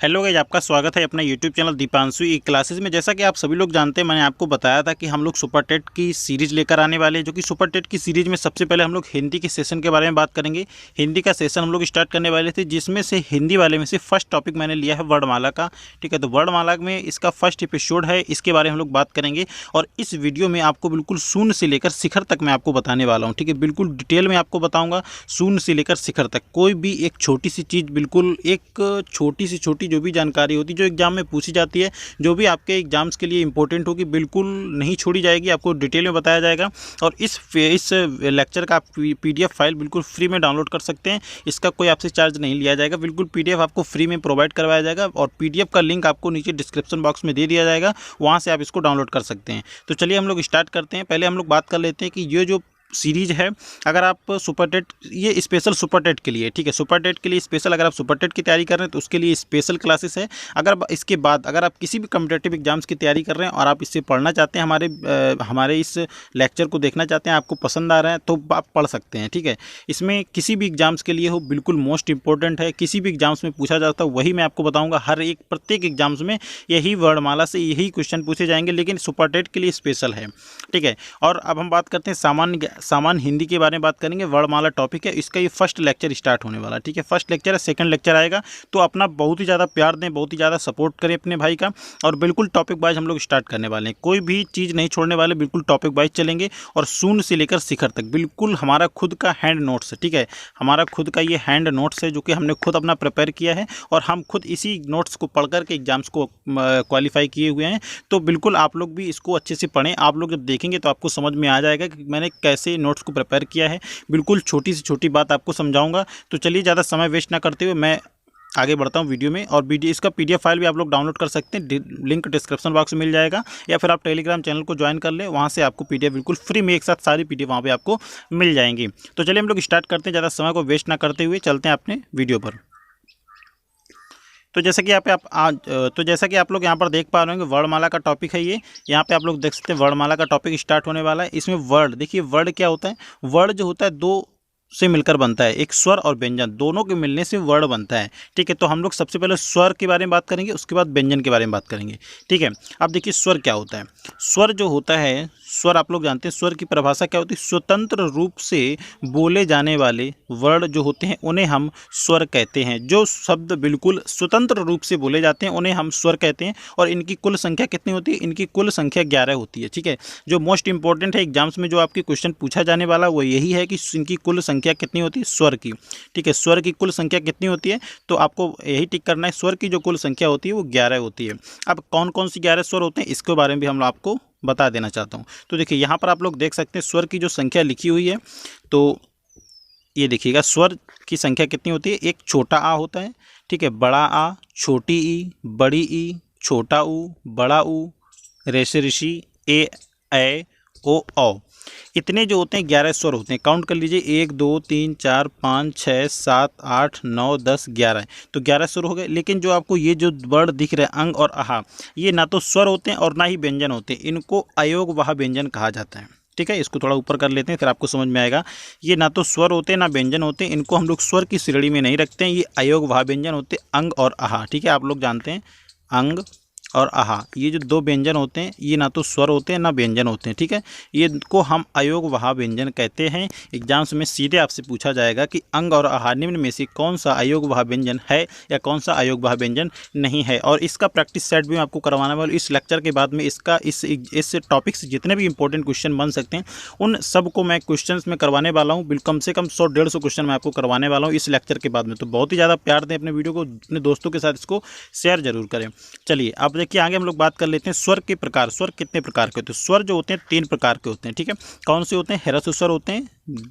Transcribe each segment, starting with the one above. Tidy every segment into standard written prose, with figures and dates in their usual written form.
Hello guys, आपका स्वागत है अपना यूट्यूब चैनल दीपांशु ई क्लासेस में। जैसा कि आप सभी लोग जानते हैं, मैंने आपको बताया था कि हम लोग सुपर टेट की सीरीज़ लेकर आने वाले हैं, जो कि सुपर टेट की सीरीज़ में सबसे पहले हम लोग हिंदी के सेशन के बारे में बात करेंगे। हिंदी का सेशन हम लोग स्टार्ट करने वाले थे, जिसमें से हिंदी वाले में से फर्स्ट टॉपिक मैंने लिया है वर्णमाला का। ठीक है, तो वर्णमाला में इसका फर्स्ट एपिसोड है, इसके बारे में हम लोग बात करेंगे। और इस वीडियो में आपको बिल्कुल शून्य से लेकर शिखर तक मैं आपको बताने वाला हूँ। ठीक है, बिल्कुल डिटेल में आपको बताऊँगा, शून्य से लेकर शिखर तक। कोई भी एक छोटी सी चीज़, बिल्कुल एक छोटी सी छोटी जो भी जानकारी होती जो एग्जाम में पूछी जाती है, जो भी आपके एग्जाम्स के लिए इंपॉर्टेंट होगी, बिल्कुल नहीं छोड़ी जाएगी, आपको डिटेल में बताया जाएगा। और इस लेक्चर का आप पीडीएफ फाइल बिल्कुल फ्री में डाउनलोड कर सकते हैं। इसका कोई आपसे चार्ज नहीं लिया जाएगा, बिल्कुल पीडीएफ आपको फ्री में प्रोवाइड करवाया जाएगा। और पीडीएफ का लिंक आपको नीचे डिस्क्रिप्शन बॉक्स में दे दिया जाएगा, वहाँ से आप इसको डाउनलोड कर सकते हैं। तो चलिए हम लोग स्टार्ट करते हैं। पहले हम लोग बात कर लेते हैं कि ये जो सीरीज है, अगर आप सुपर टेट, ये स्पेशल सुपर टेट के लिए, ठीक है, सुपर टेट के लिए स्पेशल, अगर आप सुपर टेट की तैयारी कर रहे हैं तो उसके लिए स्पेशल क्लासेस है। अगर इसके बाद अगर आप किसी भी कम्पिटेटिव एग्जाम्स की तैयारी कर रहे हैं और आप इससे पढ़ना चाहते हैं, हमारे इस लेक्चर को देखना चाहते हैं, आपको पसंद आ रहा है, तो आप पढ़ सकते हैं। ठीक है, इसमें किसी भी एग्जाम्स के लिए हो, बिल्कुल मोस्ट इंपॉर्टेंट है। किसी भी एग्जाम्स में पूछा जाता है वही मैं आपको बताऊँगा। हर एक प्रत्येक एग्जाम्स में यही वर्णमाला से यही क्वेश्चन पूछे जाएंगे, लेकिन सुपर टेट के लिए स्पेशल है। ठीक है, और अब हम बात करते हैं सामान्य हिंदी के बारे में बात करेंगे। वर्णमाला टॉपिक है, इसका ये फर्स्ट लेक्चर स्टार्ट होने वाला है। ठीक है, फर्स्ट लेक्चर है, सेकंड लेक्चर आएगा। तो अपना बहुत ही ज़्यादा प्यार दें, बहुत ही ज़्यादा सपोर्ट करें अपने भाई का। और बिल्कुल टॉपिक वाइज हम लोग स्टार्ट करने वाले हैं, कोई भी चीज़ नहीं छोड़ने वाले, बिल्कुल टॉपिक वाइज चलेंगे। और शून्य से लेकर शिखर तक बिल्कुल हमारा खुद का हैंड नोट्स है। ठीक है, हमारा खुद का ये हैंड नोट्स है, जो कि हमने खुद अपना प्रिपेयर किया है, और हम खुद इसी नोट्स को पढ़ करके एग्जाम्स को क्वालिफाई किए हुए हैं। तो बिल्कुल आप लोग भी इसको अच्छे से पढ़ें। आप लोग जब देखेंगे तो आपको समझ में आ जाएगा कि मैंने कैसे नोट्स को प्रिपेयर किया है। बिल्कुल छोटी से छोटी बात आपको समझाऊंगा। तो चलिए ज़्यादा समय वेस्ट ना करते हुए मैं आगे बढ़ता हूँ वीडियो में। और वीडियो इसका पीडीएफ फाइल भी आप लोग डाउनलोड कर सकते हैं, लिंक डिस्क्रिप्शन बॉक्स में मिल जाएगा, या फिर आप टेलीग्राम चैनल को ज्वाइन कर लें, वहाँ से आपको पीडीएफ बिल्कुल फ्री में एक साथ सारी पीडीएफ वहाँ पे आपको मिल जाएंगी। तो चलिए हम लोग स्टार्ट करते हैं, ज़्यादा समय को वेस्ट ना करते हुए चलते हैं अपने वीडियो पर। तो जैसा कि जैसा कि आप लोग यहाँ पर देख पा रहे होंगे, वर्णमाला का टॉपिक है ये। यहाँ पे आप लोग देख सकते हैं वर्णमाला का टॉपिक स्टार्ट होने वाला है। इसमें वर्ड देखिए, वर्ड क्या होता है? वर्ड जो होता है दो से मिलकर बनता है, एक स्वर और व्यंजन, दोनों के मिलने से वर्ड बनता है। ठीक है, तो हम लोग सबसे पहले स्वर के बारे में बात करेंगे, उसके बाद व्यंजन के बारे में बात करेंगे। ठीक है, अब देखिए स्वर क्या होता है। स्वर जो होता है, स्वर आप लोग जानते हैं, स्वर की परिभाषा क्या होती है? स्वतंत्र रूप से बोले जाने वाले वर्ड जो होते हैं उन्हें हम स्वर कहते हैं। जो शब्द बिल्कुल स्वतंत्र रूप से बोले जाते हैं उन्हें हम स्वर कहते हैं। और इनकी कुल संख्या कितनी होती है? इनकी कुल संख्या 11 होती है। ठीक है, जो मोस्ट इंपॉर्टेंट है एग्जाम्स में, जो आपकी क्वेश्चन पूछा जाने वाला वो यही है कि इनकी कुल संख्या कितनी होती है स्वर की। ठीक है, स्वर की कुल संख्या कितनी होती है, तो आपको यही टिक करना है। स्वर की जो कुल संख्या होती है वो 11 होती है। अब कौन कौन सी 11 स्वर होते हैं, इसके बारे में भी हम आपको बता देना चाहता हूँ। तो देखिए यहाँ पर आप लोग देख सकते हैं स्वर की जो संख्या लिखी हुई है। तो ये देखिएगा स्वर की संख्या कितनी होती है। एक छोटा आ होता है, ठीक है, बड़ा आ, छोटी ई, बड़ी ई, छोटा ऊ, बड़ा ऊ, रेशे ऋषि, ए ओ औ। इतने जो होते हैं 11 स्वर होते हैं। काउंट कर लीजिए, 1 2 3 4 5 6 7 8 9 10 11। तो 11 स्वर हो गए। लेकिन जो आपको ये जो वर्ड दिख रहे हैं अंग और आहा, ये ना तो स्वर होते हैं और ना ही व्यंजन होते हैं। इनको अयोगवाह व्यंजन कहा जाता है। ठीक है, इसको थोड़ा ऊपर कर लेते हैं, फिर आपको समझ में आएगा। ये ना तो स्वर होते हैं ना व्यंजन होते हैं, इनको हम लोग स्वर की श्रेणी में नहीं रखते हैं। ये अयोगवाह व्यंजन होते हैं, अंग और आहा। ठीक है, आप लोग जानते हैं अंग और आहा, ये जो दो व्यंजन होते हैं ये ना तो स्वर होते हैं ना व्यंजन होते हैं। ठीक है, ये को हम अयोगवाह व्यंजन कहते हैं। एग्जाम्स में सीधे आपसे पूछा जाएगा कि अंग और आहा निम्न में से कौन सा अयोगवाह व्यंजन है या कौन सा अयोगवाह व्यंजन नहीं है। और इसका प्रैक्टिस सेट भी मैं आपको करवाने वाला हूँ इस लेक्चर के बाद में। इसका इस टॉपिक से जितने भी इंपॉर्टेंट क्वेश्चन बन सकते हैं उन सब को मैं क्वेश्चन में करवाने वाला हूँ। कम से कम 100-150 क्वेश्चन मैं आपको करवाने वाला हूँ इस लेक्चर के बाद में। तो बहुत ही ज़्यादा प्यार दें अपने वीडियो को, अपने दोस्तों के साथ इसको शेयर जरूर करें। चलिए अब देखिए आगे हम लोग बात कर लेते हैं स्वर के प्रकार। स्वर कितने प्रकार के होते हैं? स्वर जो होते हैं 3 प्रकार के होते हैं। ठीक है, कौन से होते हैं? ह्रस्व स्वर होते हैं,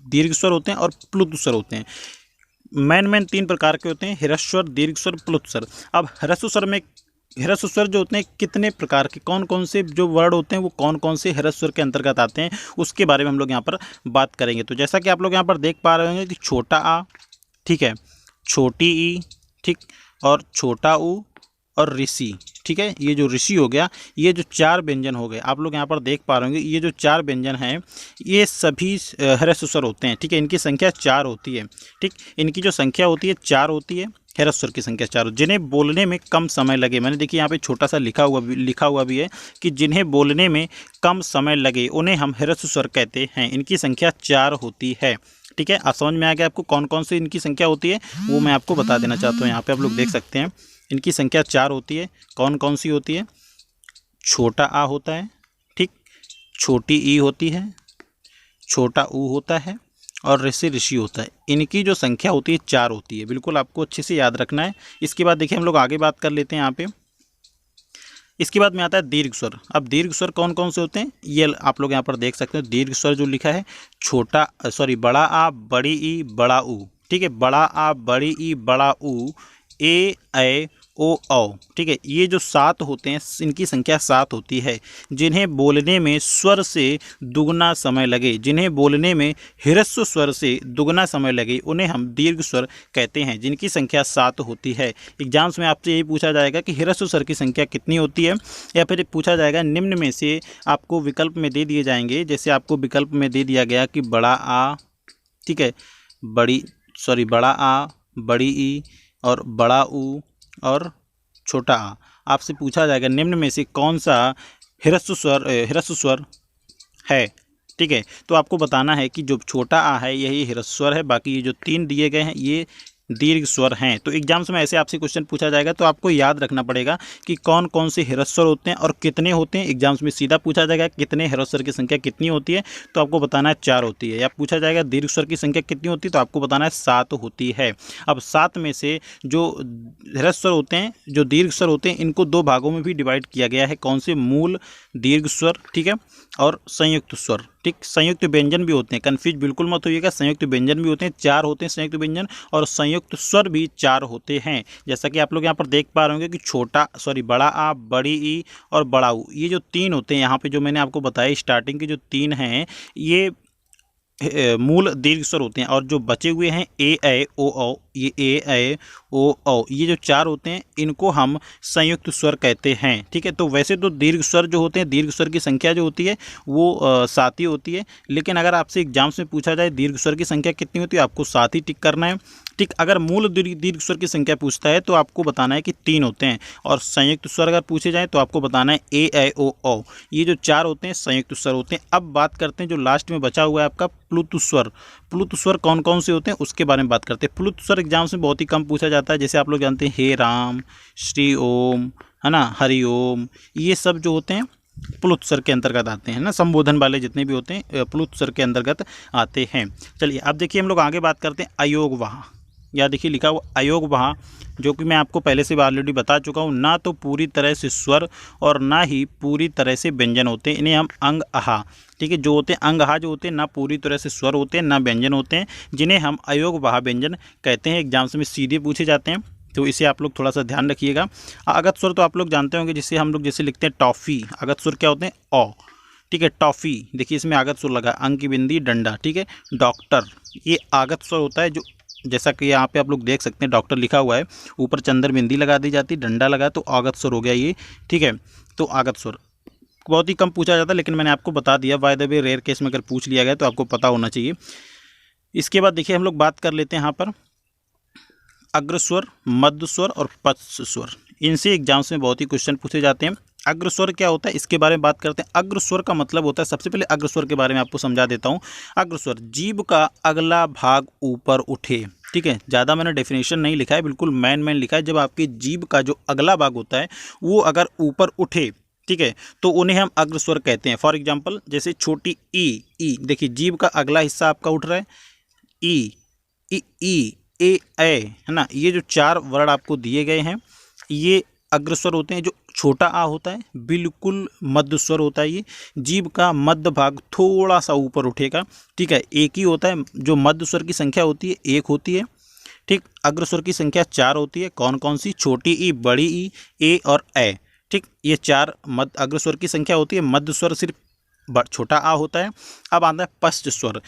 दीर्घ स्वर होते हैं और प्लुत स्वर होते हैं। मेन 3 प्रकार के होते हैं, ह्रस्व स्वर, दीर्घ स्वर, प्लुत स्वर। अब ह्रस्व स्वर जो होते हैं कितने प्रकार के, कौन कौन से जो वर्ड होते हैं वो कौन कौन से ह्रस्व स्वर के अंतर्गत आते हैं, उसके बारे में हम लोग यहाँ पर बात करेंगे। तो जैसा कि आप लोग यहाँ पर देख पा रहे होंगे कि छोटा आ, ठीक है, छोटी ई, ठीक, और छोटा ऊ और ऋषि। ठीक है, ये जो ऋषि हो गया, ये जो 4 व्यंजन हो गए, आप लोग यहाँ पर देख पा रहे होंगे, ये जो 4 व्यंजन हैं ये सभी ह्रस्व स्वर होते हैं। ठीक है, इनकी संख्या 4 होती है। ठीक, इनकी जो संख्या होती है 4 होती है, ह्रस्व स्वर की संख्या 4, जिन्हें बोलने में कम समय लगे। मैंने देखिए यहाँ पे छोटा सा लिखा हुआ भी है कि जिन्हें बोलने में कम समय लगे उन्हें हम ह्रस्व स्वर कहते हैं। इनकी संख्या 4 होती है। ठीक है, आप समझ में आ गया आपको कौन कौन सी इनकी संख्या होती है, वो मैं आपको बता देना चाहता हूँ। यहाँ पे आप लोग देख सकते हैं इनकी संख्या 4 होती है। कौन कौन सी होती है? छोटा आ होता है, ठीक, छोटी ई होती है, छोटा ऊ होता है और ऋषि होता है। इनकी जो संख्या होती है 4 होती है। बिल्कुल आपको अच्छे से याद रखना है। इसके बाद देखिए हम लोग आगे बात कर लेते हैं यहाँ पे। इसके बाद में आता है दीर्घ स्वर। अब दीर्घ स्वर कौन कौन से होते हैं ये आप लोग यहाँ पर देख सकते हैं। दीर्घ स्वर जो लिखा है बड़ा आ, बड़ी ई, बड़ा ऊ। ठीक है, बड़ा आ, बड़ी ई, बड़ा ऊ, ए, ऐ, ओ, औ। ठीक है, ये जो 7 होते हैं इनकी संख्या 7 होती है। जिन्हें बोलने में स्वर से दुगना समय लगे, जिन्हें बोलने में ह्रस्व स्वर से दुगना समय लगे उन्हें हम दीर्घ स्वर कहते हैं, जिनकी संख्या 7 होती है। एग्जाम्स में आपसे यही पूछा जाएगा कि ह्रस्व स्वर की संख्या कितनी होती है, या फिर पूछा जाएगा निम्न में से आपको विकल्प में दे दिए जाएंगे। जैसे आपको विकल्प में दे दिया गया कि बड़ा आ, ठीक है, बड़ा आ, बड़ी ई और बड़ा ऊ और छोटा आ। आपसे पूछा जाएगा निम्न में से कौन सा ह्रस्व स्वर है। ठीक है, तो आपको बताना है कि जो छोटा आ है यही ह्रस्व स्वर है, बाकी ये जो 3 दिए गए हैं ये दीर्घ स्वर हैं। तो एग्जाम्स में ऐसे आपसे क्वेश्चन पूछा जाएगा, तो आपको याद रखना पड़ेगा कि कौन कौन से ह्रस्व स्वर होते हैं और कितने होते हैं। एग्जाम्स में सीधा पूछा जाएगा कितने ह्रस्व स्वर की संख्या कितनी होती है, तो आपको बताना है 4 होती है। या पूछा जाएगा दीर्घ स्वर की संख्या कितनी होती है, तो आपको बताना है 7 होती है। अब 7 में से जो ह्रस्व स्वर होते हैं, जो दीर्घ स्वर होते हैं, इनको 2 भागों में भी डिवाइड किया गया है। कौन से? मूल दीर्घ स्वर, ठीक है, और संयुक्त स्वर। ठीक, संयुक्त व्यंजन भी होते हैं, कन्फ्यूज बिल्कुल मत होइएगा। संयुक्त व्यंजन भी होते हैं, 4 होते हैं संयुक्त व्यंजन, और संयुक्त स्वर भी 4 होते हैं। जैसा कि आप लोग यहाँ पर देख पा रहे होंगे कि बड़ा आ, बड़ी ई और बड़ा ऊ, ये जो 3 होते हैं यहाँ पे जो मैंने आपको बताया स्टार्टिंग के जो 3 हैं ये मूल दीर्घ स्वर होते हैं। और जो बचे हुए हैं ए, ऐ, ओ, औ, ये ए, ऐ, ओ, औ, ये जो 4 होते हैं इनको हम संयुक्त स्वर कहते हैं। ठीक है, तो वैसे तो दीर्घ स्वर जो होते हैं, दीर्घ स्वर की संख्या जो होती है वो 7 ही होती है, लेकिन अगर आपसे एग्जाम्स में पूछा जाए दीर्घ स्वर की संख्या कितनी होती है, आपको 7 ही टिक करना है। ठीक, अगर मूल दीर्घ स्वर की संख्या पूछता है तो आपको बताना है कि 3 होते हैं, और संयुक्त स्वर अगर पूछे जाए तो आपको बताना है ए, ऐ, ओ, औ। ये जो 4 होते हैं संयुक्त स्वर होते हैं। अब बात करते हैं जो लास्ट में बचा हुआ है आपका प्लुत स्वर। प्लुत स्वर कौन कौन से होते हैं उसके बारे में बात करते हैं। प्लुत स्वर एग्जाम्स में बहुत ही कम पूछा जाता है। जैसे आप लोग जानते हैं हे राम, श्री ओम, है ना, हरि ओम, ये सब जो होते हैं प्लुत स्वर के अंतर्गत आते हैं ना। संबोधन वाले जितने भी होते हैं प्लुत स्वर के अंतर्गत आते हैं। चलिए अब देखिए हम लोग आगे बात करते हैं अयोग वहा। या देखिए लिखा हुआ अयोग वहा, जो कि मैं आपको पहले से ऑलरेडी बता चुका हूँ। ना तो पूरी तरह से स्वर और ना ही पूरी तरह से व्यंजन होते हैं, इन्हें हम अंग आहा, ठीक है, जो होते हैं अंग आहा जो होते हैं ना पूरी तरह से स्वर होते हैं ना व्यंजन होते हैं, जिन्हें हम अयोग वहा व्यंजन कहते हैं। एग्जाम्स में सीधे पूछे जाते हैं, तो इसे आप लोग थोड़ा सा ध्यान रखिएगा। अगत स्वर तो आप लोग जानते होंगे, जिससे हम लोग जैसे लिखते हैं टॉफ़ी, अगत स्वर क्या होते हैं? औ। ठीक है, टॉफ़ी, देखिए इसमें आगत स्वर लगा, अंक की बिंदी, डंडा। ठीक है, डॉक्टर, ये आगत स्वर होता है, जो जैसा कि यहाँ पे आप लोग देख सकते हैं डॉक्टर लिखा हुआ है, ऊपर चंद्र बिंदी लगा दी जाती, डंडा लगा, तो आगत स्वर हो गया ये। ठीक है, तो आगत स्वर बहुत ही कम पूछा जाता है, लेकिन मैंने आपको बता दिया। By the way rare case में अगर पूछ लिया गया तो आपको पता होना चाहिए। इसके बाद देखिए हम लोग बात कर लेते हैं यहाँ पर अग्रस्वर, मध्य स्वर और पश्च स्वर। इनसे एग्जाम्स में बहुत ही क्वेश्चन पूछे जाते हैं। अग्रस्वर क्या होता है इसके बारे में बात करते हैं। अग्रस्वर का मतलब होता है, सबसे पहले अग्रस्वर के बारे में आपको समझा देता हूँ। अग्रस्वर, जीभ का अगला भाग ऊपर उठे। ठीक है, ज़्यादा मैंने डेफिनेशन नहीं लिखा है, बिल्कुल मैन लिखा है। जब आपकी जीभ का जो अगला भाग होता है वो अगर ऊपर उठे, ठीक है, तो उन्हें हम अग्रस्वर कहते हैं। फॉर एग्जाम्पल जैसे छोटी ई, देखिए जीभ का अगला हिस्सा आपका उठ रहा है, ई, ए, ऐ, है ना, ये जो 4 वर्ड आपको दिए गए हैं ये अग्रस्वर होते हैं। जो छोटा आ होता है बिल्कुल मध्य स्वर होता है, ये जीभ का मध्य भाग थोड़ा सा ऊपर उठेगा। ठीक है, एक ही होता है, जो मध्य स्वर की संख्या होती है 1 होती है। ठीक, अग्रस्वर की संख्या 4 होती है। कौन कौन सी? छोटी ई, बड़ी ई, ए और ऐ। ठीक, ये 4 मध्य अग्रस्वर की संख्या होती है। मध्य स्वर सिर्फ छोटा आ होता है। अब आता है पश्च स्वर।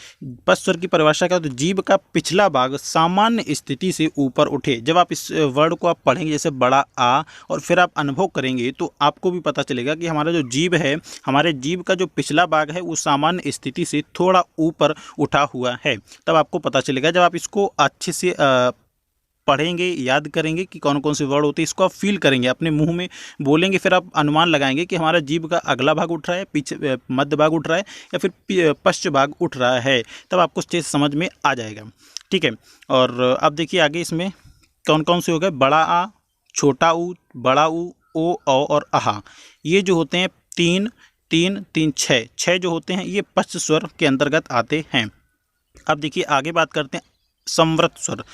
पश्च स्वर की परिभाषा क्या होती है? जीभ का पिछला भाग सामान्य स्थिति से ऊपर उठे। जब आप इस वर्ड को आप पढ़ेंगे जैसे बड़ा आ और फिर आप अनुभव करेंगे तो आपको भी पता चलेगा कि हमारा जो जीभ है, हमारे जीभ का जो पिछला भाग है वो सामान्य स्थिति से थोड़ा ऊपर उठा हुआ है। तब आपको पता चलेगा जब आप इसको अच्छे से पढ़ेंगे, याद करेंगे कि कौन कौन से वर्ड होते हैं, इसको आप फील करेंगे, अपने मुंह में बोलेंगे, फिर आप अनुमान लगाएंगे कि हमारा जीभ का अगला भाग उठ रहा है, पीछे मध्य भाग उठ रहा है या फिर पश्च भाग उठ रहा है। तब आपको चीज़ समझ में आ जाएगा। ठीक है, और अब देखिए आगे इसमें कौन कौन से हो गए? बड़ा आ, छोटा ऊ, बड़ा ऊ, ओ और अहा। ये जो होते हैं तीन तीन तीन छः जो होते हैं ये पश्च स्वर के अंतर्गत आते हैं। अब देखिए आगे बात करते हैं संवृत स्वर।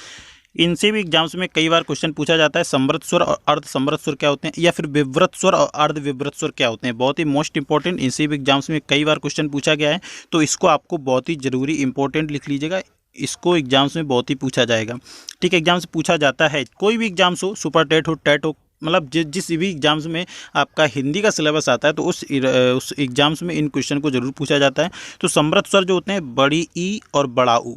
इनसे भी एग्जाम्स में कई बार क्वेश्चन पूछा जाता है, संवृत स्वर और अर्ध संवृत स्वर क्या होते हैं, या फिर विवृत स्वर और अर्ध विवृत स्वर क्या होते हैं। बहुत ही मोस्ट इंपॉर्टेंट, इनसे भी एग्जाम्स में कई बार क्वेश्चन पूछा गया है, तो इसको आपको बहुत ही जरूरी इंपॉर्टेंट लिख लीजिएगा। इसको एग्जाम्स में बहुत ही पूछा जाएगा। ठीक है, एग्जाम से पूछा जाता है, कोई भी एग्जाम्स हो, सुपर टेट हो, टेट हो, मतलब जिस भी एग्जाम्स में आपका हिंदी का सिलेबस आता है तो उस एग्जाम्स में इन क्वेश्चन को जरूर पूछा जाता है। तो संवृत स्वर जो होते हैं बड़ी ई और बड़ा ऊ।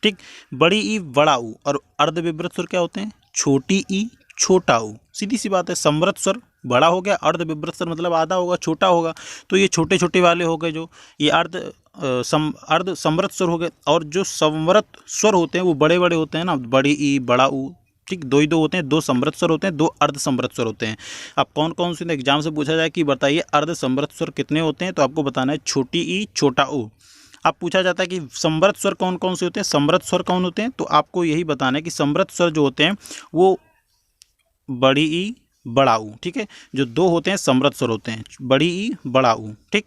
ठीक, बड़ी ई बड़ा ऊ। और अर्ध विवृत स्वर क्या होते हैं? छोटी ई छोटा ऊ। सीधी सी बात है, संवृत स्वर बड़ा हो गया, अर्ध विवृत स्वर मतलब आधा होगा, छोटा होगा, तो ये छोटे छोटे वाले हो गए, जो ये अर्ध संवृत स्वर हो गए। और जो संवृत स्वर होते हैं वो बड़े बड़े होते हैं ना, बड़ी ई बड़ा ऊ। ठीक, दो ही दो होते हैं, दो संवृत स्वर होते हैं, दो अर्ध संवृत स्वर होते हैं। अब कौन कौन से एग्जाम से पूछा जाए कि बताइए अर्ध संवृत स्वर कितने होते हैं, तो आपको बताना है छोटी ई छोटा ऊ। अब पूछा जाता है कि संवृत स्वर कौन कौन से होते हैं, समृत स्वर कौन होते हैं, तो आपको यही बताना है कि समृत स्वर जो होते हैं वो बड़ी ई बड़ा ऊ। ठीक है, जो दो होते हैं समृत स्वर होते हैं, बड़ी ई बड़ा ऊ। ठीक,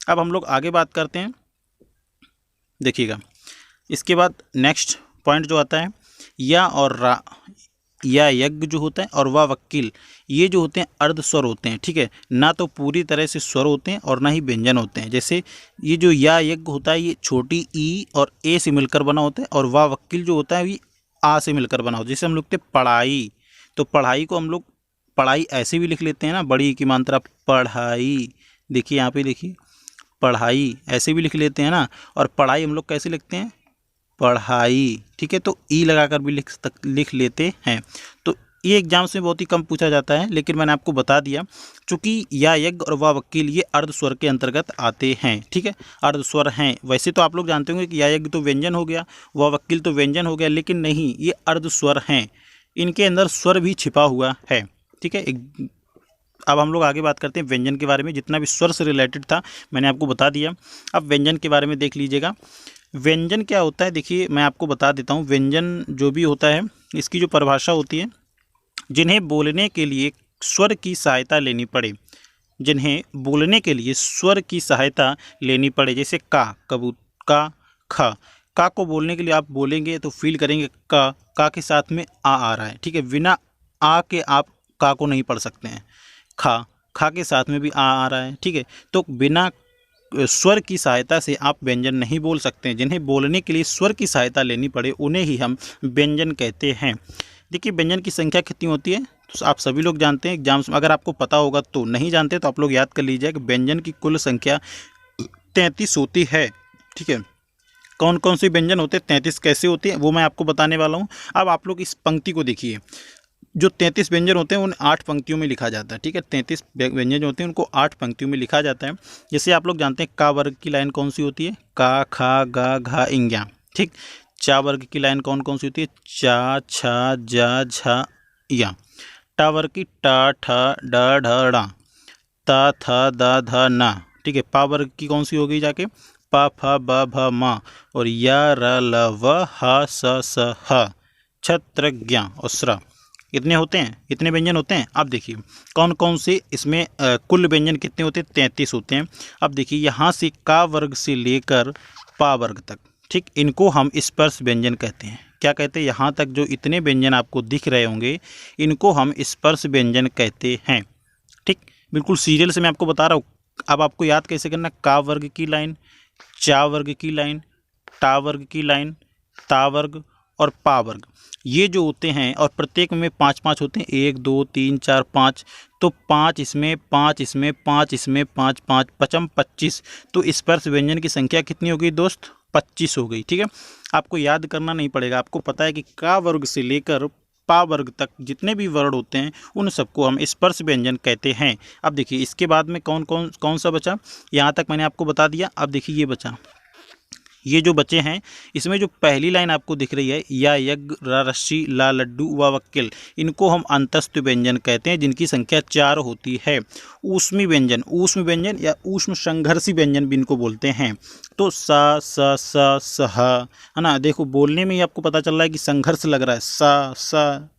अब हम लोग आगे बात करते हैं, देखिएगा इसके बाद नेक्स्ट पॉइंट जो आता है या और रा, या यज्ञ जो होता है और वा वकील, ये जो होते हैं अर्ध स्वर होते हैं। ठीक है, ना तो पूरी तरह से स्वर होते हैं और ना ही व्यंजन होते हैं। जैसे ये जो या यज्ञ होता है ये छोटी ई और ए से मिलकर बना होता है, और वा वकील जो होता है ये आ से मिलकर बना होता है। जैसे हम लिखते हैं पढ़ाई, तो पढ़ाई को हम लोग पढ़ाई ऐसे भी लिख लेते हैं ना, बड़ी की मात्रा पढ़ाई। देखिए यहाँ पे देखिए पढ़ाई ऐसे भी लिख लेते हैं ना, और पढ़ाई हम लोग कैसे लिखते हैं? पढ़ाई। ठीक है, तो ई लगाकर भी लिख लेते हैं। तो ये एग्जाम्स में बहुत ही कम पूछा जाता है, लेकिन मैंने आपको बता दिया चूँकि या यज्ञ और वा वकील ये अर्ध स्वर के अंतर्गत आते हैं। ठीक है, अर्ध स्वर हैं। वैसे तो आप लोग जानते होंगे कि या यज्ञ तो व्यंजन हो गया, वा वकील तो व्यंजन हो गया, लेकिन नहीं, ये अर्ध स्वर हैं, इनके अंदर स्वर भी छिपा हुआ है। ठीक है, अब हम लोग आगे बात करते हैं व्यंजन के बारे में। जितना भी स्वर से रिलेटेड था मैंने आपको बता दिया। अब व्यंजन के बारे में देख लीजिएगा। व्यंजन क्या होता है, देखिए मैं आपको बता देता हूँ। व्यंजन जो भी होता है इसकी जो परिभाषा होती है, जिन्हें बोलने के लिए स्वर की सहायता लेनी पड़े, जिन्हें बोलने के लिए स्वर की सहायता लेनी पड़े। जैसे का, कबूतर, का, का को बोलने के लिए आप बोलेंगे तो फील करेंगे का के साथ में आ रहा है। ठीक है, बिना आ के आप का को नहीं पढ़ सकते हैं। खा के साथ में भी आ रहा है। ठीक है, तो बिना स्वर की सहायता से आप व्यंजन नहीं बोल सकते हैं। जिन्हें बोलने के लिए स्वर की सहायता लेनी पड़े उन्हें ही हम व्यंजन कहते हैं। देखिए व्यंजन की संख्या कितनी होती है तो आप सभी लोग जानते हैं एग्जाम्स में, अगर आपको पता होगा तो, नहीं जानते तो आप लोग याद कर लीजिए कि व्यंजन की कुल संख्या 33 होती है। ठीक है, कौन कौन से व्यंजन होते हैं, 33 कैसे होते हैं वो मैं आपको बताने वाला हूँ। अब आप लोग इस पंक्ति को देखिए, जो 33 व्यंजन होते हैं उन 8 पंक्तियों में लिखा जाता है। ठीक है, 33 व्यंजन जो होते हैं उनको 8 पंक्तियों में लिखा जाता है। जैसे आप लोग जानते हैं का वर्ग की लाइन कौन सी होती है, का, खा, गा, घा, इंग्या। ठीक, चा वर्ग की लाइन कौन कौन सी होती है, चा, छा, जा, झा, या। टा वर्ग की टा, ठा, डा, ढ, ड़ा, ता, था, दा, धा, ना। ठीक है, पा वर्ग की कौन सी हो गई जाके, पा, फा, बा, भा, मा, और या, र, ल, व, हा, स, ह, छत्र, ज्ञा और स्र। इतने होते हैं, इतने व्यंजन होते हैं। अब देखिए कौन कौन से इसमें कुल व्यंजन कितने होते हैं, 33 होते हैं। अब देखिए यहाँ से का वर्ग से लेकर पा वर्ग तक, ठीक, इनको हम स्पर्श व्यंजन कहते हैं। क्या कहते हैं, यहाँ तक जो इतने व्यंजन आपको दिख रहे होंगे इनको हम स्पर्श व्यंजन कहते हैं। ठीक, बिल्कुल सीरियल से मैं आपको बता रहा हूँ। अब आपको याद कैसे करना, का वर्ग की लाइन, चा वर्ग की लाइन, टा वर्ग की लाइन, ता वर्ग और पा वर्ग, ये जो होते हैं और प्रत्येक में 5-5 होते हैं, 1 2 3 4 5, तो 5 इसमें, 5 इसमें, 5 इसमें, 5 5 पचम 25। तो स्पर्श व्यंजन की संख्या कितनी हो गई दोस्त? 25 हो गई। ठीक है, आपको याद करना नहीं पड़ेगा, आपको पता है कि का वर्ग से लेकर पा वर्ग तक जितने भी वर्ण होते हैं उन सबको हम स्पर्श व्यंजन कहते हैं। अब देखिए इसके बाद में कौन सा बचा, यहाँ तक मैंने आपको बता दिया। अब देखिए ये बचा, ये जो बचे हैं इसमें जो पहली लाइन आपको दिख रही है, या यज्ञ रा रस्सी ला लड्डू व वक्किल, इनको हम अंतस्थ व्यंजन कहते हैं, जिनकी संख्या 4 होती है। ऊष्मी व्यंजन या ऊष्म संघर्षी व्यंजन भी इनको बोलते हैं। तो सा स स सह, है ना, देखो बोलने में ही आपको पता चल रहा है कि संघर्ष लग रहा है, सा स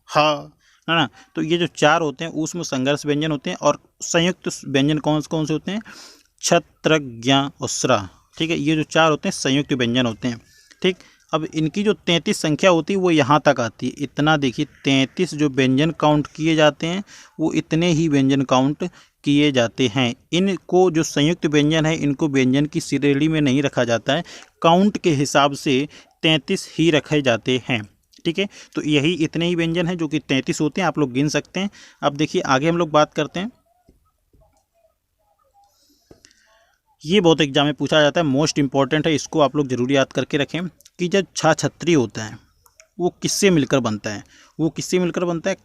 ह, है ना। तो ये जो 4 होते हैं ऊष्म संघर्ष व्यंजन होते हैं। और संयुक्त व्यंजन कौन से होते हैं? छत्र ज्ञ उसरा। ठीक है, ये जो 4 होते हैं संयुक्त व्यंजन होते हैं। ठीक, अब इनकी जो 33 संख्या होती है वो यहाँ तक आती है। इतना देखिए 33 जो व्यंजन काउंट किए जाते हैं वो इतने ही व्यंजन काउंट किए जाते हैं। इनको जो संयुक्त व्यंजन है इनको व्यंजन की श्रेणी में नहीं रखा जाता है, काउंट के हिसाब से 33 ही रखे जाते हैं। ठीक है, तो यही इतने ही व्यंजन हैं जो कि 33 होते हैं, आप लोग गिन सकते हैं। अब देखिए आगे हम लोग बात करते हैं, ये बहुत एग्जाम में पूछा जाता है, मोस्ट इंपॉर्टेंट है, इसको आप लोग जरूर याद करके रखें कि जब छाछत्री होता है वो किससे मिलकर बनता है? वो किससे मिलकर बनता है?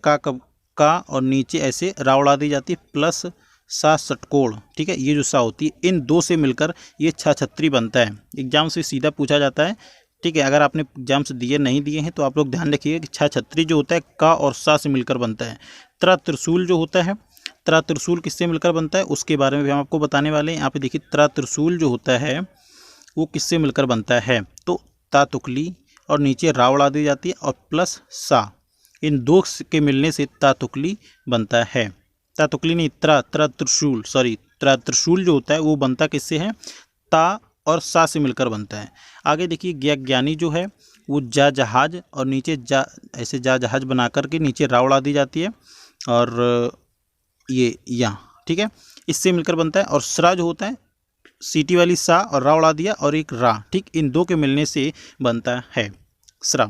का और नीचे ऐसे रावड़ा दी जाती है प्लस सा षटकोण। ठीक है, ये जो सा होती है इन दो से मिलकर ये छाछत्री बनता है। एग्जाम से सीधा पूछा जाता है। ठीक है, अगर आपने एग्जाम से नहीं दिए हैं तो आप लोग ध्यान रखिएगा कि छाछत्री जो होता है का और सा से मिलकर बनता है। त्रिशूल जो होता है, त्रिशूल किससे मिलकर बनता है उसके बारे में भी हम आपको बताने वाले हैं। यहाँ पे देखिए त्रिशूल जो होता है वो किससे मिलकर बनता है? तो ता तुकली और नीचे रावड़ा दी जाती है और प्लस सा, इन दो के मिलने से ता तुकली बनता है। ता तुकली नहीं, त्रिशूल, सॉरी, त्रिशूल जो होता है वो बनता किससे है? ता और सा से मिलकर बनता है। आगे देखिए ज्ञानी जो है वो जा जहाज और नीचे जा ऐसे जा जहाज बना करके नीचे रावड़ा दी जाती है और ये यहाँ। ठीक है, इससे मिलकर बनता है। और सरा जो होता है सीटी वाली सा और रा उड़ा दिया और एक रा, ठीक, इन दो के मिलने से बनता है सरा।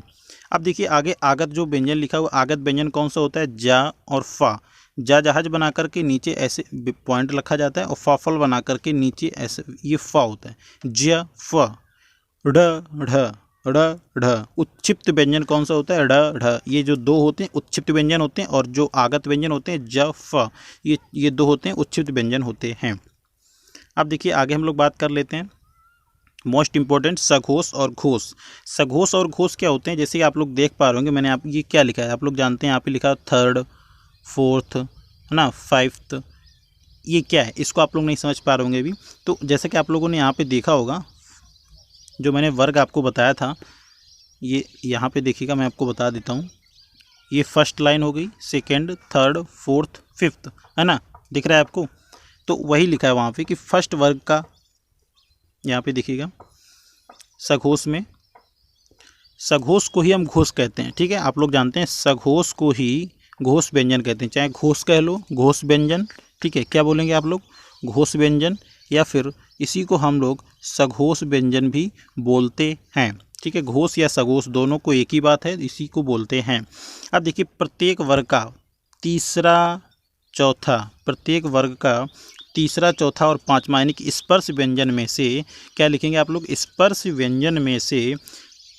अब देखिए आगे आगत जो व्यंजन लिखा हुआ, आगत व्यंजन कौन सा होता है? जा और फा, जा जहाज बना करके नीचे ऐसे पॉइंट रखा जाता है और फाफल बना करके नीचे ऐसे ये फा होता है। ज फ ढ ढ ढ़ ढ। उत्क्षिप्त व्यंजन कौन सा होता है? ढ ढ। ये जो दो होते हैं उत्क्षिप्त व्यंजन होते हैं और जो आगत व्यंजन होते हैं ज फ, ये दो होते हैं उत्क्षिप्त व्यंजन होते हैं। अब देखिए आगे हम लोग बात कर लेते हैं मोस्ट इंपॉर्टेंट सघोष और घोष। सघोष और घोष क्या होते हैं? जैसे कि आप लोग देख पा रहे होंगे, मैंने आप ये क्या लिखा है आप लोग जानते हैं, यहाँ पे लिखा थर्ड, फोर्थ, है ना, फाइफ्थ। ये क्या है इसको आप लोग नहीं समझ पा रहे होंगे अभी। तो जैसे कि आप लोगों ने यहाँ पे देखा होगा, जो मैंने वर्ग आपको बताया था, ये यहाँ पे देखिएगा, मैं आपको बता देता हूँ। ये फर्स्ट लाइन हो गई, सेकंड, थर्ड, फोर्थ, फिफ्थ, है ना, दिख रहा है आपको? तो वही लिखा है वहाँ पे कि फर्स्ट वर्ग का, यहाँ पे देखिएगा सघोष में, सघोष को ही हम घोष कहते हैं। ठीक है, आप लोग जानते हैं सघोष को ही घोष व्यंजन कहते हैं, चाहे घोष कह लो, घोष व्यंजन। ठीक है, क्या बोलेंगे आप लोग? घोष व्यंजन, या फिर इसी को हम लोग सघोष व्यंजन भी बोलते हैं। ठीक है, घोष या सघोष दोनों को एक ही बात है, इसी को बोलते हैं। अब देखिए प्रत्येक वर्ग का तीसरा, चौथा, प्रत्येक वर्ग का तीसरा, चौथा और पांचवा, यानी कि स्पर्श व्यंजन में से क्या लिखेंगे आप लोग? स्पर्श व्यंजन में से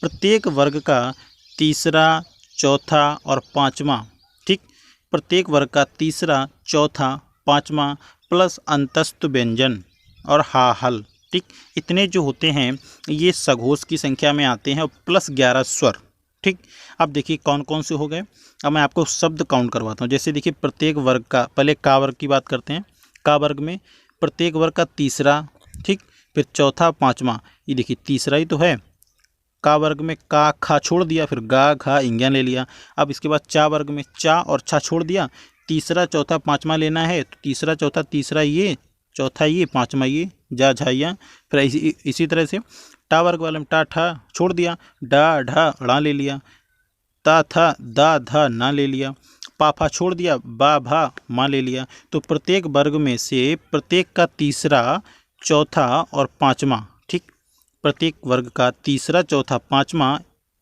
प्रत्येक वर्ग का तीसरा, चौथा और पांचवा, ठीक, प्रत्येक वर्ग का तीसरा, चौथा, पांचवा प्लस अंतस्थ व्यंजन और हा हल, ठीक, इतने जो होते हैं ये सघोष की संख्या में आते हैं और प्लस 11 स्वर। ठीक, अब देखिए कौन कौन से हो गए। अब मैं आपको शब्द काउंट करवाता हूँ। जैसे देखिए प्रत्येक वर्ग का, पहले का वर्ग की बात करते हैं। का वर्ग में प्रत्येक वर्ग का तीसरा, ठीक, फिर चौथा, पांचवा, ये देखिए तीसरा ही तो है। का वर्ग में का खा छोड़ दिया, फिर गा घा इंग्या ले लिया। अब इसके बाद चा वर्ग में चा और छा छोड़ दिया, तीसरा, चौथा, पांचवा लेना है तो तीसरा, चौथा, तीसरा ये, चौथा ये, पांचवा ये, जा झाइया। फिर इसी तरह से टा वर्ग वाले में टा ठा छोड़ दिया, डा ढा ड़ा ले लिया, ता था दा धा ना ले लिया, पा फा छोड़ दिया, बा भा माँ ले लिया। तो प्रत्येक वर्ग में से प्रत्येक का तीसरा, चौथा और पांचवा, ठीक, प्रत्येक वर्ग का तीसरा, चौथा, पांचवा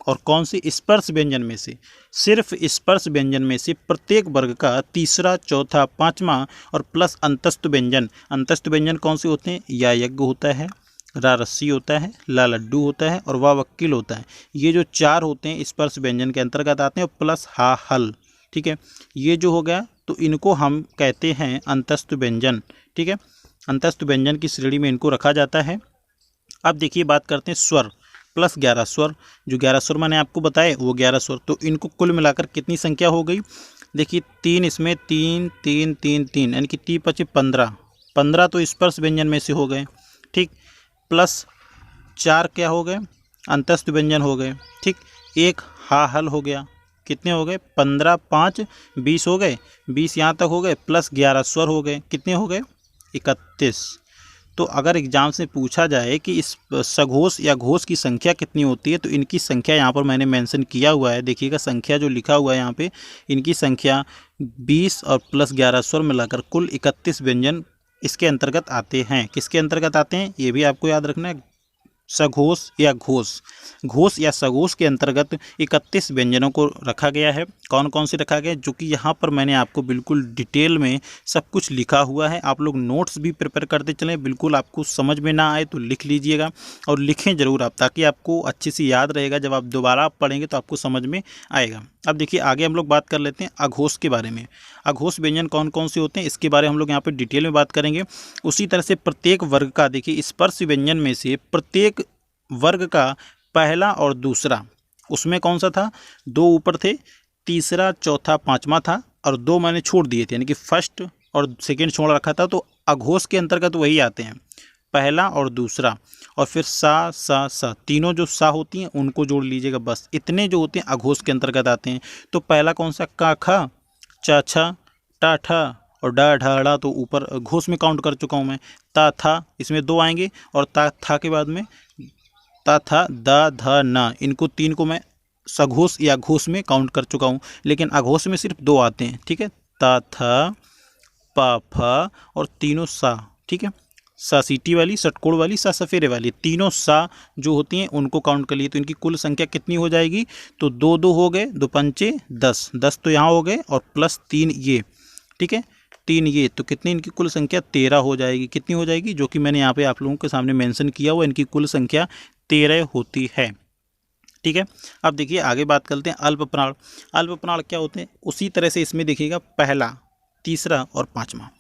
और कौन से स्पर्श व्यंजन में से, सिर्फ स्पर्श व्यंजन में से प्रत्येक वर्ग का तीसरा, चौथा, पाँचवा और प्लस अंतस्थ व्यंजन। अंतस्थ व्यंजन कौन से होते हैं? या यज्ञ होता है, रा रस्सी होता है, ला लड्डू होता है और वाह वकील होता है। ये जो चार होते हैं स्पर्श व्यंजन के अंतर्गत आते हैं, और प्लस हा हल। ठीक है, ये जो हो गया तो इनको हम कहते हैं अंतस्थ व्यंजन। ठीक है, अंतस्थ व्यंजन की श्रेणी में इनको रखा जाता है। अब देखिए बात करते हैं स्वर, प्लस 11 स्वर। जो 11 स्वर मैंने आपको बताए वो 11 स्वर, तो इनको कुल मिलाकर कितनी संख्या हो गई? देखिए 3 इसमें, 3 3 3 3 यानी कि 3 5 15, 15 तो स्पर्श व्यंजन में से हो गए। ठीक, प्लस 4 क्या हो गए? अंतस्थ व्यंजन हो गए। ठीक, एक हा हल हो गया। कितने हो गए? 15 5 20 हो गए, 20 यहाँ तक हो गए, प्लस 11 स्वर हो गए। कितने हो गए? 31। तो अगर एग्जाम से पूछा जाए कि इस सघोष या घोष की संख्या कितनी होती है, तो इनकी संख्या यहाँ पर मैंने मेंशन किया हुआ है। देखिएगा संख्या जो लिखा हुआ है यहाँ पे, इनकी संख्या 20 और प्लस 11 स्वर मिलाकर कुल 31 व्यंजन इसके अंतर्गत आते हैं। किसके अंतर्गत आते हैं ये भी आपको याद रखना है। सघोष या घोष, घोष या सघोष के अंतर्गत 31 व्यंजनों को रखा गया है। कौन कौन से रखा गया, जो कि यहाँ पर मैंने आपको बिल्कुल डिटेल में सब कुछ लिखा हुआ है। आप लोग नोट्स भी प्रिपेयर करते चलें, बिल्कुल आपको समझ में ना आए तो लिख लीजिएगा और लिखें ज़रूर आप, ताकि आपको अच्छे से याद रहेगा। जब आप दोबारा पढ़ेंगे तो आपको समझ में आएगा। अब देखिए आगे हम लोग बात कर लेते हैं अघोष के बारे में। अघोष व्यंजन कौन कौन से होते हैं इसके बारे में हम लोग यहाँ पर डिटेल में बात करेंगे। उसी तरह से प्रत्येक वर्ग का, देखिए स्पर्श व्यंजन में से प्रत्येक वर्ग का पहला और दूसरा, उसमें कौन सा था? 2 ऊपर थे, तीसरा, चौथा, पांचवा था और 2 मैंने छोड़ दिए थे, यानी कि फर्स्ट और सेकंड छोड़ रखा था। तो अघोष के अंतर्गत वही आते हैं, पहला और दूसरा। और फिर सा सा सा, तीनों जो सा होती हैं उनको जोड़ लीजिएगा। बस इतने जो होते हैं अघोष के अंतर्गत आते हैं। तो पहला कौन सा? का खा, चा छा, टा ठा और डा ढा ड़ा, तो ऊपर घोष में काउंट कर चुका हूँ मैं। ता था, इसमें 2 आएंगे और ता था के बाद में ता था, दा धा ना, इनको 3 को मैं सघोष या घोष में काउंट कर चुका हूँ। लेकिन अघोष में सिर्फ 2 आते हैं। ठीक है, ता था, पा फा और तीनों सा। ठीक है, सा सीटी वाली, षटकोण वाली, सा सफेरे वाली, तीनों सा जो होती हैं उनको काउंट कर लिए। तो इनकी कुल संख्या कितनी हो जाएगी? तो 2 2 हो गए, 2 पंचे 10, 10 तो यहाँ हो गए और प्लस 3 ये। ठीक है, 3 ये, तो कितनी इनकी कुल संख्या? 13 हो जाएगी। कितनी हो जाएगी? जो कि मैंने यहाँ पे आप लोगों के सामने मेंशन किया हुआ, इनकी कुल संख्या 13 होती है। ठीक है, अब देखिए आगे बात करते हैं अल्प प्राण। अल्प प्राण क्या होते हैं? उसी तरह से इसमें देखिएगा पहला, तीसरा और पांचवा।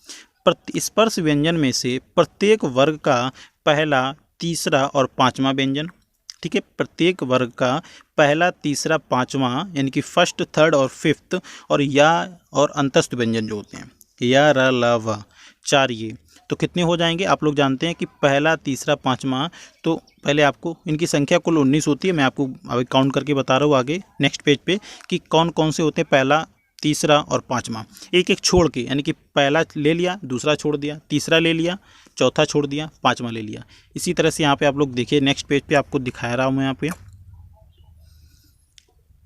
स्पर्श व्यंजन में से प्रत्येक वर्ग का पहला, तीसरा और पांचवा व्यंजन। ठीक है, प्रत्येक वर्ग का पहला, तीसरा, पांचवा यानी कि फर्स्ट, थर्ड और फिफ्थ, और या और अंतस्थ व्यंजन जो होते हैं, या र ल व, 4 ये। तो कितने हो जाएंगे? आप लोग जानते हैं कि पहला, तीसरा, पांचवा, तो पहले आपको इनकी संख्या कुल 19 होती है। मैं आपको अभी काउंट करके बता रहा हूँ आगे नेक्स्ट पेज पे कि कौन कौन से होते हैं पहला, तीसरा और पांचवा, एक एक छोड़ के, यानी कि पहला ले लिया, दूसरा छोड़ दिया, तीसरा ले लिया, चौथा छोड़ दिया, पांचवा ले लिया। इसी तरह से यहाँ पे आप लोग देखिए नेक्स्ट पेज पे आपको दिखा रहा हूँ मैं। यहाँ पे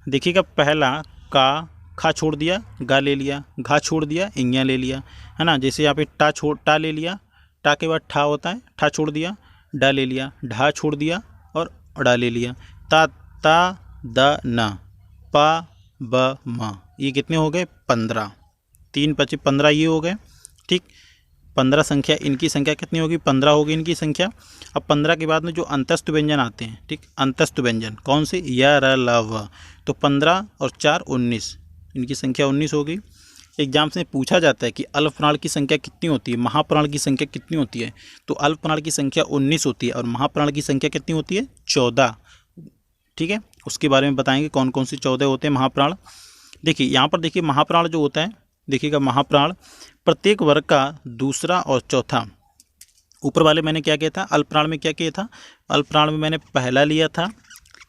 देखिएगा पहला का, खा छोड़ दिया, गा ले लिया, घा छोड़ दिया, इंगिया ले लिया, है ना। जैसे यहाँ पे टा ले लिया, टा के बाद ठा होता है, ठा छोड़ दिया, डा ले लिया, ढा छोड़ दिया और अड़ा ले लिया। ता द ना, पा ब मा, ये कितने हो गए? 15, 3 5 15 ये हो गए। ठीक, 15 संख्या, इनकी संख्या कितनी होगी? 15 होगी इनकी संख्या। अब 15 के बाद में जो अंतस्थ व्यंजन आते हैं, ठीक, अंतस्थ व्यंजन कौन से? या र ल व, तो 15 और 4 19, इनकी संख्या 19 होगी। एग्जाम से पूछा जाता है कि अल्प प्राण की संख्या कितनी होती है, महाप्राण की संख्या कितनी होती है, तो अल्प प्राण की संख्या 19 होती है और महाप्राण की संख्या कितनी होती है? 14। ठीक है, उसके बारे में बताएंगे कौन कौन से 14 होते हैं महाप्राण। देखिए यहाँ पर देखिए महाप्राण जो होता है, देखिएगा महाप्राण प्रत्येक वर्ग का दूसरा और चौथा। ऊपर वाले मैंने क्या किया था? अल्प प्राण में क्या किया था? अल्प प्राण में मैंने पहला लिया था,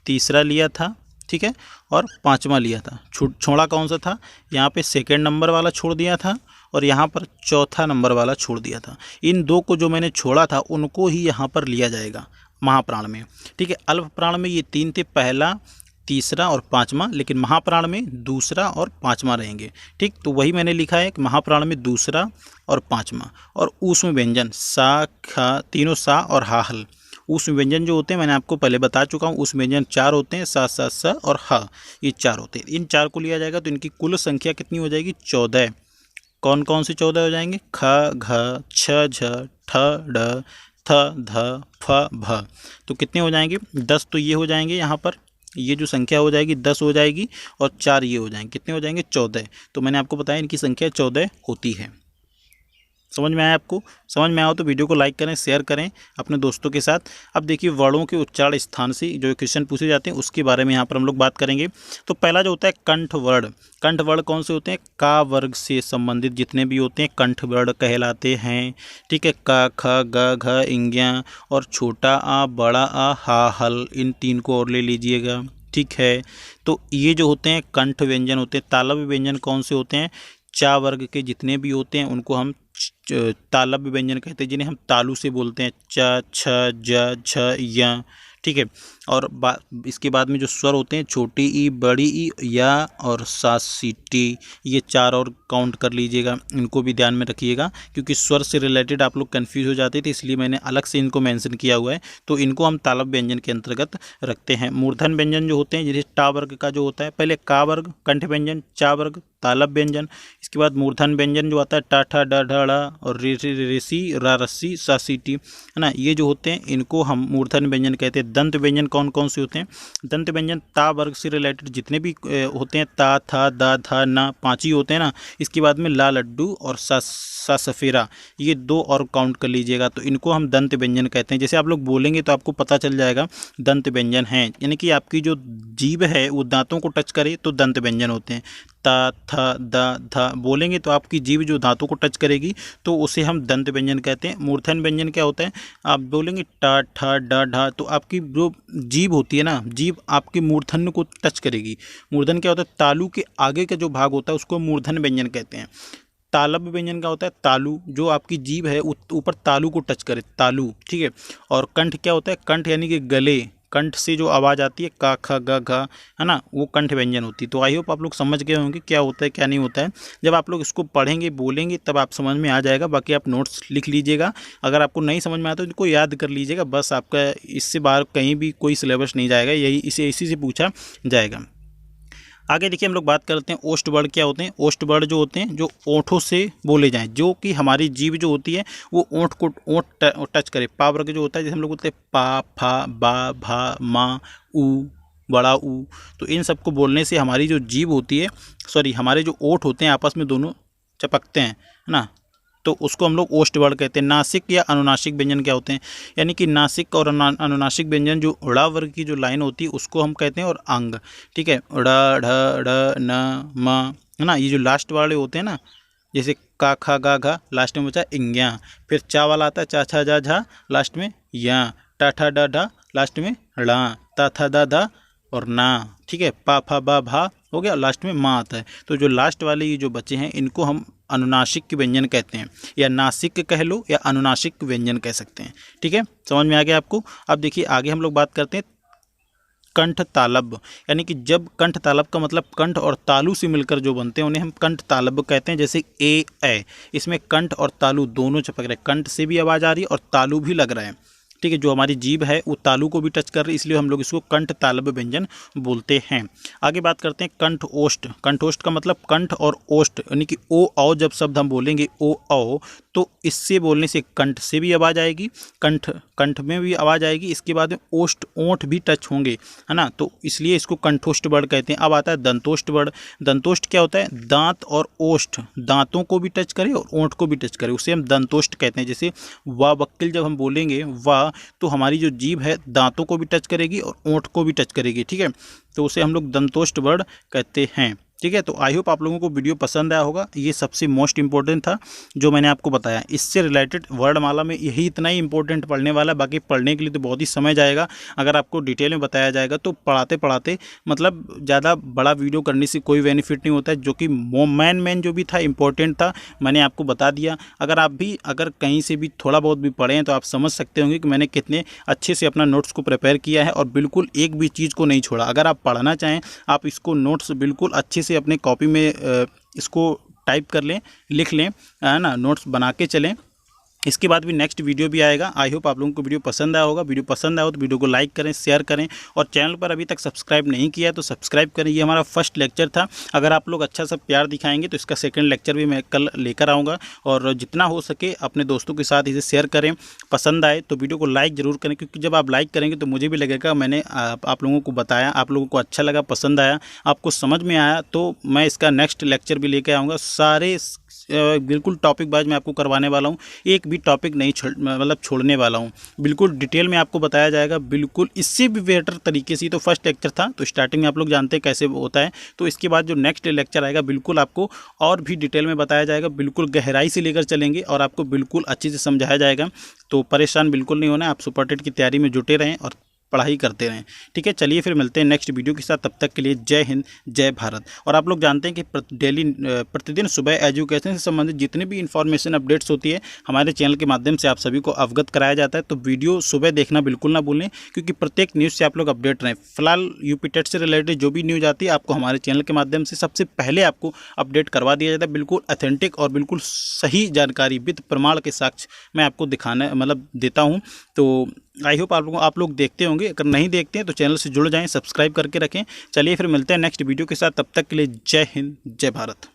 तीसरा लिया था, ठीक है, और पांचवा लिया था। छोड़ा कौन सा था? यहाँ पे सेकंड नंबर वाला छोड़ दिया था और यहाँ पर चौथा नंबर वाला छोड़ दिया था। इन 2 को जो मैंने छोड़ा था उनको ही यहाँ पर लिया जाएगा महाप्राण में। ठीक है, अल्प प्राण में ये 3 थे, पहला, तीसरा और पांचवा, लेकिन महाप्राण में दूसरा और पांचवा रहेंगे। ठीक, तो वही मैंने लिखा है कि महाप्राण में दूसरा और पांचवा। और ऊष्म व्यंजन सा, खा, तीनों सा और हा हल, उस व्यंजन जो होते हैं मैंने आपको पहले बता चुका हूँ, उस व्यंजन 4 होते हैं, सा सा सा और हा, ये 4 होते हैं। इन 4 को लिया जाएगा तो इनकी कुल संख्या कितनी हो जाएगी? 14। कौन कौन से 14 हो जाएंगे? ख, घ, छ, झ, ठ, ड, थ, ध, फ, भ। तो कितने हो जाएंगे? 10 तो ये हो जाएंगे, यहाँ पर ये जो संख्या हो जाएगी 10 हो जाएगी, और 4 ये हो जाएंगे, कितने हो जाएंगे? 14। तो मैंने आपको बताया इनकी संख्या 14 होती है। समझ में आया आपको? समझ में आया हो तो वीडियो को लाइक करें, शेयर करें अपने दोस्तों के साथ। अब देखिए वर्णों के उच्चारण स्थान से जो क्वेश्चन पूछे जाते हैं उसके बारे में यहाँ पर हम लोग बात करेंगे। तो पहला जो होता है कंठ वर्ण। कंठ वर्ण कौन से होते हैं? का वर्ग से संबंधित जितने भी होते हैं कंठ वर्ण कहलाते हैं। ठीक है, क, ख, ग, घ, इंग्या और छोटा आ, बड़ा आ, हा, हल, इन 3 को और ले लीजिएगा। ठीक है, तो ये जो होते हैं कंठ व्यंजन होते हैं। तालव्य व्यंजन कौन से होते हैं? चा वर्ग के जितने भी होते हैं उनको हम तालव्य व्यंजन कहते हैं, जिन्हें हम तालु से बोलते हैं। च, छ, ज, छ, य। ठीक है, और इसके बाद में जो स्वर होते हैं छोटी ई, बड़ी ई, या और सा, सी, टी, ये 4 और काउंट कर लीजिएगा। इनको भी ध्यान में रखिएगा क्योंकि स्वर से रिलेटेड आप लोग कंफ्यूज हो जाते थे, इसलिए मैंने अलग से इनको मेंशन किया हुआ है। तो इनको हम तालव्य व्यंजन के अंतर्गत रखते हैं। मूर्धन व्यंजन जो होते हैं जिसे टा वर्ग का जो होता है, पहले का वर्ग कंठ व्यंजन, चा वर्ग तालव्य व्यंजन, इसके बाद मूर्धन व्यंजन जो आता है टा, ठा, ड, ढ, ड़ और ऋषि, रा, रस्सी, सा, सी, टी, है ना। ये जो होते हैं इनको हम मूर्धन व्यंजन कहते हैं। दंत व्यंजन कौन कौन से होते हैं? दंत व्यंजन ता वर्ग से रिलेटेड जितने भी होते हैं, ता, था, दा, धा, ना, 5 ही होते हैं ना। इसके बाद में ला लड्डू और सा सफेरा, ये 2 और काउंट कर लीजिएगा। तो इनको हम दंत व्यंजन कहते हैं। जैसे आप लोग बोलेंगे तो आपको पता चल जाएगा दंत व्यंजन हैं, यानी कि आपकी जो जीभ है वो दांतों को टच करे तो दंत व्यंजन होते हैं। ता, था, दा, धा बोलेंगे तो आपकी जीभ जो दांतों को टच करेगी तो उसे हम दंत व्यंजन कहते हैं। मूर्धन व्यंजन क्या होता है? आप बोलेंगे टा, ठा, डा, ढा, तो आपकी जो जीभ होती है ना, जीभ आपके मूर्धन्य को टच करेगी। मूर्धन क्या होता है? तालु के आगे का जो भाग होता है उसको मूर्धन व्यंजन कहते हैं। तालव्य व्यंजन का होता है तालु, जो आपकी जीभ है ऊपर तालु को टच करे, तालु। ठीक है, और कंठ क्या होता है? कंठ यानी कि गले, कंठ से जो आवाज़ आती है का, ख, ग, घ, है ना, वो कंठ व्यंजन होती है। तो आई होप आप लोग समझ गए होंगे क्या होता है क्या नहीं होता है। जब आप लोग इसको पढ़ेंगे बोलेंगे तब आप समझ में आ जाएगा। बाकी आप नोट्स लिख लीजिएगा, अगर आपको नहीं समझ में आता तो इनको याद कर लीजिएगा बस। आपका इससे बाहर कहीं भी कोई सिलेबस नहीं जाएगा, यही इसी से पूछा जाएगा। आगे देखिए हम लोग बात करते हैं ओष्ठ वर्ण क्या होते हैं। ओष्ठ वर्ण जो होते हैं जो ओंठों से बोले जाएं, जो कि हमारी जीभ जो होती है वो ओंठ टच करे। पा वर्ग जो होता है जैसे हम लोग बोलते हैं पा, फा, बा, भा, मा, ऊ, बड़ा ऊ, तो इन सबको बोलने से हमारी जो जीभ होती है, सॉरी हमारे जो ओंठ होते हैं आपस में दोनों चपकते हैं, है ना, तो उसको हम लोग ओष्ठ वर्ण कहते हैं। नासिक या अनुनासिक व्यंजन क्या होते हैं? यानी कि नासिक और अनुनासिक व्यंजन जो ड़ा वर्ग की जो लाइन होती है उसको हम कहते हैं, और अंग। ठीक है, ड़, ढ, ड़, न, म, है ना, ये जो लास्ट वाले होते हैं ना, जैसे का, खा, गा, घा, लास्ट में बचा इंग्या। फिर चा वाला आता है चा, छा, जा, झा, लास्ट में या। टा, ठा, डा, ढा, लास्ट में ड़ा। ता, था, दा, धा और ना। ठीक है, पा, फा, बा, भा हो गया, लास्ट में माँ आता है। तो जो लास्ट वाले ये जो बचे हैं इनको हम अनुनासिक व्यंजन कहते हैं, या नासिक कह लो या अनुनासिक व्यंजन कह सकते हैं। ठीक है, समझ में आ गया आपको। अब देखिए आगे हम लोग बात करते हैं कंठ तालव्य, यानी कि जब कंठ तालव्य का मतलब कंठ और तालु से मिलकर जो बनते हैं उन्हें हम कंठ तालव्य कहते हैं। जैसे ए, इसमें कंठ और तालु दोनों चपक रहे, कंठ से भी आवाज़ आ रही है और तालु भी लग रहा है। ठीक है, जो हमारी जीभ है वो तालु को भी टच कर रही है, इसलिए हम लोग इसको कंठ तालव्य व्यंजन बोलते हैं। आगे बात करते हैं कंठ ओष्ठ। कंठ ओष्ठ का मतलब कंठ और ओष्ठ, यानी कि ओ औ जब शब्द हम बोलेंगे ओ औ, तो इससे बोलने से कंठ से भी आवाज़ आएगी, कंठ में भी आवाज़ आएगी, इसके बाद में ओष्ठ ओंठ भी टच होंगे, है ना, तो इसलिए इसको कंठोष्ठ वर्ण कहते हैं। अब आता है दंतोष्ठ वर्ण। दंतोष्ठ क्या होता है? दांत और ओष्ठ, दांतों को भी टच करे और ओंठ को भी टच करे, उसे हम दंतोष्ठ कहते हैं। जैसे वा वक्किल जब हम बोलेंगे वा, तो हमारी जो जीभ है दांतों को भी टच करेगी और ओंठ को भी टच करेगी। ठीक है, तो उसे हम लोग दंतोष्ठ वर्ण कहते हैं। ठीक है, तो आई होप आप लोगों को वीडियो पसंद आया होगा। ये सबसे मोस्ट इंपॉर्टेंट था जो मैंने आपको बताया। इससे रिलेटेड वर्णमाला में यही इतना ही इंपॉर्टेंट पढ़ने वाला है, बाकी पढ़ने के लिए तो बहुत ही समय जाएगा। अगर आपको डिटेल में बताया जाएगा तो पढ़ाते पढ़ाते मतलब ज़्यादा बड़ा वीडियो करने से कोई बेनिफिट नहीं होता है। जो कि मेन जो भी था इंपॉर्टेंट था मैंने आपको बता दिया। अगर आप भी अगर कहीं से भी थोड़ा बहुत भी पढ़ें तो आप समझ सकते होंगे कि मैंने कितने अच्छे से अपना नोट्स को प्रिपेयर किया है और बिल्कुल एक भी चीज़ को नहीं छोड़ा। अगर आप पढ़ना चाहें आप इसको नोट्स बिल्कुल अच्छे से अपने कॉपी में इसको टाइप कर लें, लिख लें, है ना, नोट्स बना के चलें, इसके बाद भी नेक्स्ट वीडियो भी आएगा। आई होप आप लोगों को वीडियो पसंद आया होगा। वीडियो पसंद आया हो तो वीडियो को लाइक करें, शेयर करें, और चैनल पर अभी तक सब्सक्राइब नहीं किया है तो सब्सक्राइब करें। ये हमारा फर्स्ट लेक्चर था। अगर आप लोग अच्छा सा प्यार दिखाएंगे तो इसका सेकंड लेक्चर भी मैं कल लेकर आऊँगा, और जितना हो सके अपने दोस्तों के साथ इसे शेयर करें। पसंद आए तो वीडियो को लाइक ज़रूर करें, क्योंकि जब आप लाइक करेंगे तो मुझे भी लगेगा मैंने आप लोगों को बताया, आप लोगों को अच्छा लगा, पसंद आया, आपको समझ में आया, तो मैं इसका नेक्स्ट लेक्चर भी लेकर आऊँगा। सारे बिल्कुल टॉपिक वाइज मैं आपको करवाने वाला हूँ, एक भी टॉपिक नहीं मतलब छोड़ने वाला हूँ। बिल्कुल डिटेल में आपको बताया जाएगा, बिल्कुल इससे भी बेटर तरीके से। तो फर्स्ट लेक्चर था तो स्टार्टिंग में आप लोग जानते हैं कैसे होता है, तो इसके बाद जो नेक्स्ट लेक्चर आएगा बिल्कुल आपको और भी डिटेल में बताया जाएगा, बिल्कुल गहराई से लेकर चलेंगे और आपको बिल्कुल अच्छे से समझाया जाएगा। तो परेशान बिल्कुल नहीं होना, आप सुपर टेट की तैयारी में जुटे रहें और पढ़ाई करते रहें। ठीक है, चलिए फिर मिलते हैं नेक्स्ट वीडियो के साथ। तब तक के लिए जय हिंद, जय भारत। और आप लोग जानते हैं कि प्रतिदिन सुबह एजुकेशन से संबंधित जितनी भी इंफॉर्मेशन अपडेट्स होती है हमारे चैनल के माध्यम से आप सभी को अवगत कराया जाता है। तो वीडियो सुबह देखना बिल्कुल ना भूलें, क्योंकि प्रत्येक न्यूज़ से आप लोग अपडेट रहें। फिलहाल यूपी टेट से रिलेटेड जो भी न्यूज़ आती है आपको हमारे चैनल के माध्यम से सबसे पहले आपको अपडेट करवा दिया जाता है। बिल्कुल ऑथेंटिक और बिल्कुल सही जानकारी विद प्रमाण के साक्ष्य मैं आपको दिखाना मतलब देता हूँ। तो आई होप आप लोग देखते होंगे। अगर नहीं देखते हैं तो चैनल से जुड़ जाएं, सब्सक्राइब करके रखें। चलिए फिर मिलते हैं नेक्स्ट वीडियो के साथ। तब तक के लिए जय हिंद, जय भारत।